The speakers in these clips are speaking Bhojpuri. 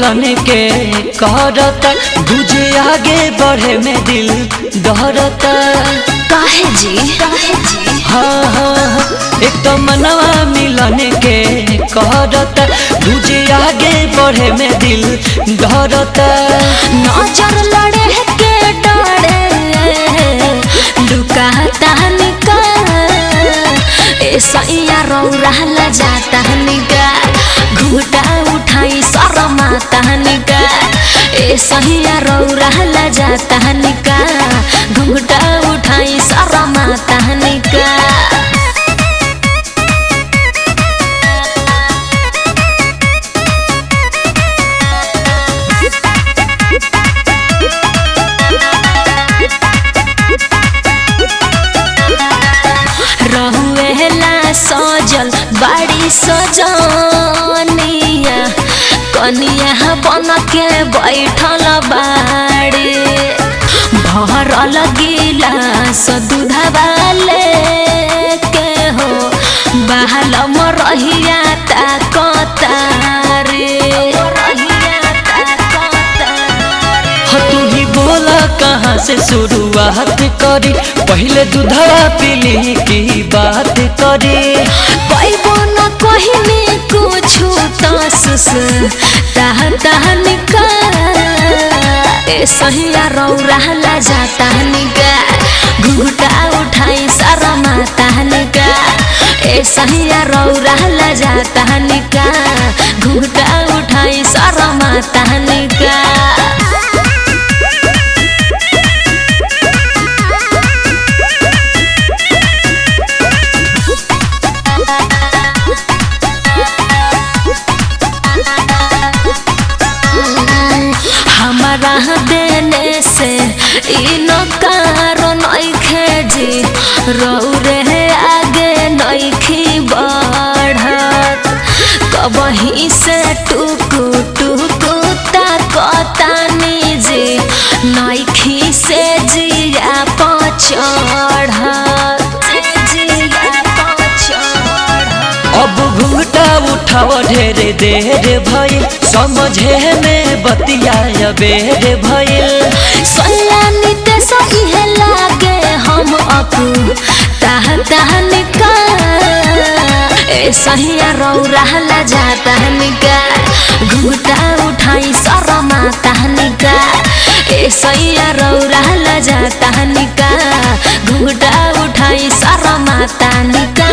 मिलन के करता दूजे आगे बढ़े में दिल डरता। काहे जी हाँ हाँ एक तो मनवा मिलन के करता दूजे आगे बढ़े में दिल डरता। नजर लड़े के डरे लुकाता निका ऐसा रौरा ला जाता निका घूटा उठाई शरमाता निका ऐसा रौरा ला जाता निका घूटा उठाई शरमाता निका। सजल बाड़ी सजनिया कनिया बन के बैठल बाड़ी भरल गिलास दूधवा लेके हो बहल मरहिया ताकतारे। तू ही बोला कहाँ से शुरुआत करी पहले दूधवा पीली की बात करी। पैबो न कहनी कुछ तसुस ताहता निका ऐसा रौरा ला जाता निका घूटा उठाई शरमाता निका ऐसा रौरा ला जाता निका घूटा उठाई शरमाता निका। देने से इन कारण जी रौरे आगे नइखी बढ़त कबही से टुकु टुकु ताकतानी जी नइखी से जिया पचढ़त। अब घूंघटा उठाव ढेरे देर भइल समझे में बतिया बेर भइल। सयानी ते सही लागे हम अकू ताहता निका ऐसा रौरा ला जाता निका घूटा उठाई शरमाता निका ऐसा रौरा ला जाता निका घूटा उठाई शरमाता निका।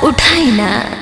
उठाई ना।